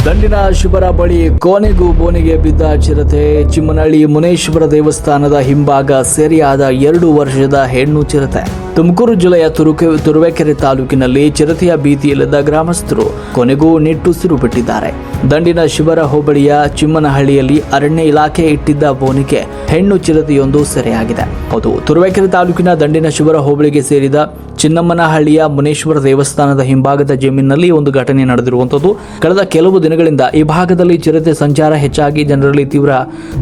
ದಂಡಿನ ಶಿಬರ ಬಳಿ ಕೊನೆಗೂ ಬೋನಿಗೆ ಬಿದ್ದ ಚಿರತೆ. ಚಿಮ್ಮನಹಳ್ಳಿ ಮುನೇಶ್ವರ ದೇವಸ್ಥಾನದ ಹಿಂಭಾಗ ಸೆರೆಯಾದ 2 ವರ್ಷದ ಹೆಣ್ಣು ಚಿರತೆ. ತುಮಕೂರು ಜಿಲ್ಲೆಯ ತುರುವೇಕೆರೆ ತಾಲೂಕಿನಲ್ಲಿ ಚಿರತೆಯ ಭೀತಿಯಿಲ್ಲದ ಗ್ರಾಮಸ್ಥರು ಕೊನೆಗೂ ನಿಟ್ಟುಸಿರು ಬಿಟ್ಟಿದ್ದಾರೆ. ದಂಡಿನ ಶಿಬರ ಹೋಬಳಿಯ ಚಿಮ್ಮನಹಳ್ಳಿಯಲ್ಲಿ ಅರಣ್ಯ ಇಲಾಖೆ ಇಟ್ಟಿದ್ದ ಬೋನಿಗೆ ಹೆಣ್ಣು ಚಿರತೆಯೊಂದು ಸೆರೆಯಾಗಿದೆ. ಹೌದು, ತುರುವೇಕೆರೆ ತಾಲೂಕಿನ ದಂಡಿನ ಶಿಬರ ಹೋಬಳಿಗೆ ಸೇರಿದ ಚಿನ್ನಮ್ಮನಹಳ್ಳಿಯ ಮುನೇಶ್ವರ ದೇವಸ್ಥಾನದ ಹಿಂಭಾಗದ ಜಮೀನಿನಲ್ಲಿ ಒಂದು ಘಟನೆ ನಡೆದಿರುವಂತದ್ದು. ಕಳೆದ ಕೆಲವು ದಿನಗಳಿಂದ ಈ ಭಾಗದಲ್ಲಿ ಚಿರತೆ ಸಂಚಾರ ಹೆಚ್ಚಾಗಿ ಜನರಲ್ಲಿ ತೀವ್ರ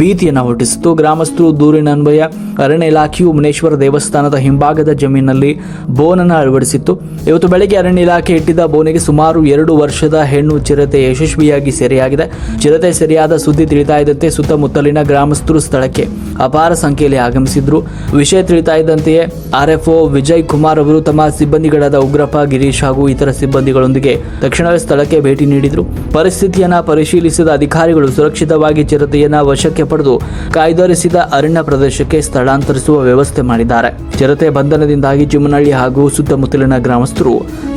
ಭೀತಿಯನ್ನು ಹುಟ್ಟಿಸಿತು. ಗ್ರಾಮಸ್ಥರು ದೂರಿನನ್ವಯ ಅರಣ್ಯ ಇಲಾಖೆಯು ಮುನೇಶ್ವರ ದೇವಸ್ಥಾನದ ಹಿಂಭಾಗದ ಜಮೀನಿನಲ್ಲಿ ಬೋನನ್ನು ಅಳವಡಿಸಿತ್ತು. ಇವತ್ತು ಬೆಳಗ್ಗೆ ಅರಣ್ಯ ಇಲಾಖೆ ಇಟ್ಟಿದ್ದ ಬೋನಿಗೆ ಸುಮಾರು 2 ವರ್ಷದ ಹೆಣ್ಣು ಚಿರತೆ ಯಶಸ್ವಿಯಾಗಿ ಸೆರೆಯಾಗಿದೆ. ಚಿರತೆ ಸೆರೆಯಾದ ಸುದ್ದಿ ತಿಳಿತಾ ಇದ್ದಂತೆ ಸುತ್ತಮುತ್ತಲಿನ ಗ್ರಾಮಸ್ಥರು ಸ್ಥಳಕ್ಕೆ ಅಪಾರ ಸಂಖ್ಯೆಯಲ್ಲಿ ಆಗಮಿಸಿದ್ರು. ವಿಷಯ ತಿಳಿತಾ ಇದ್ದಂತೆಯೇ ಆರ್ಎಫ್ಒ ವಿಜಯ್ ಕುಮಾರ್ ಅವರು ತಮ್ಮ ಸಿಬ್ಬಂದಿಗಳಾದ ಉಗ್ರಪ್ಪ, ಗಿರೀಶ್ ಹಾಗೂ ಇತರ ಸಿಬ್ಬಂದಿಗಳೊಂದಿಗೆ ತಕ್ಷಣವೇ ಸ್ಥಳಕ್ಕೆ ಭೇಟಿ ನೀಡಿದರು. ಪರಿಸ್ಥಿತಿಯನ್ನು ಪರಿಶೀಲಿಸಿದ ಅಧಿಕಾರಿಗಳು ಸುರಕ್ಷಿತವಾಗಿ ಚಿರತೆಯನ್ನು ವಶಕ್ಕೆ ಪಡೆದು ಕಾಯ್ದಿರಿಸಿದ ಅರಣ್ಯ ಪ್ರದೇಶಕ್ಕೆ ಸ್ಥಳಾಂತರಿಸುವ ವ್ಯವಸ್ಥೆ ಮಾಡಿದ್ದಾರೆ. ಚಿರತೆ ಬಂಧನದಿಂದಾಗಿ ಚಿಮ್ಮನಹಳ್ಳಿ ಹಾಗೂ ಸುತ್ತಮುತ್ತಲಿನ ಗ್ರಾಮಸ್ಥರು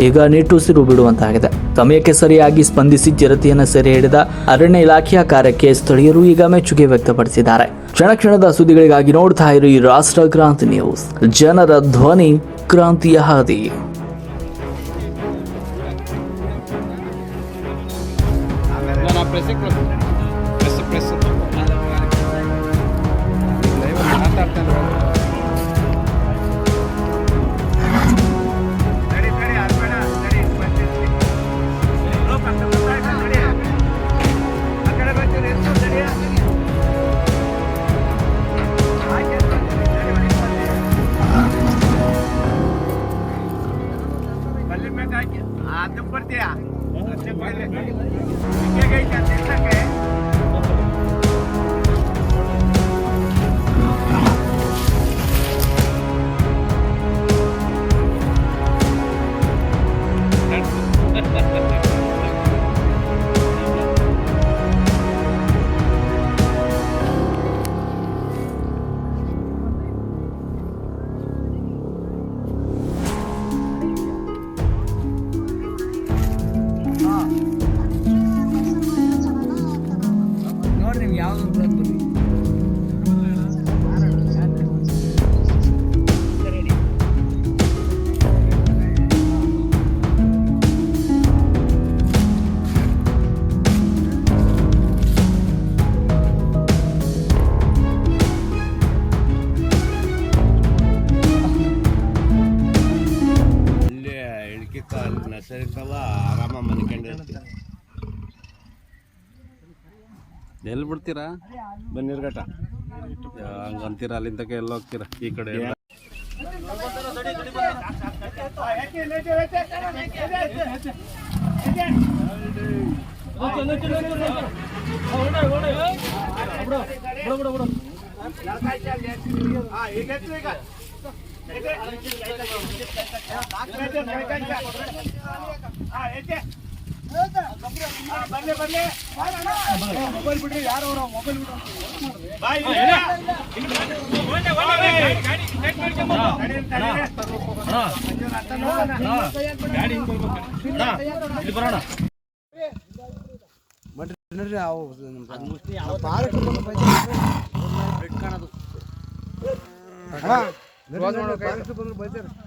ಈಗ ನಿಟ್ಟುಸಿರು ಬಿಡುವಂತಾಗಿದೆ. ಸಮಯಕ್ಕೆ ಸರಿಯಾಗಿ ಸ್ಪಂದಿಸಿ ಚಿರತೆಯನ್ನು ಸೆರೆ ಹಿಡಿದ ಅರಣ್ಯ ಇಲಾಖೆಯ ಕಾರ್ಯಕ್ಕೆ ಸ್ಥಳೀಯರು ಈಗ ಮೆಚ್ಚುಗೆ ವ್ಯಕ್ತಪಡಿಸಿದ್ದಾರೆ. ಕ್ಷಣ ಕ್ಷಣದ ಸುದ್ದಿಗಳಿಗಾಗಿ ನೋಡ್ತಾ ಇರಿ ರಾಷ್ಟ್ರ ಕ್ರಾಂತಿ ನ್ಯೂಸ್, ಜನರ ಧ್ವನಿ, ಕ್ರಾಂತಿಯ ಹಾದಿ. ಆರಾಮ ಮನ್ಕೊಂಡಿರ್ತೀವಿ. ಎಲ್ಲಿ ಬಿಡ್ತೀರಾ? ಬನ್ನಿರ್ಘಟ್ಟ ಹಂಗಂತೀರ, ಅಲ್ಲಿಂದ ಎಲ್ಲ ಹೋಗ್ತೀರಾ ಈ ಕಡೆ? ಮೊಬೈಲ್ ಬಿಡ್ರಿ, ಯಾರು ಮೊಬೈಲ್ ಬಿಡ್ರಿ. ಬಂದ್ರು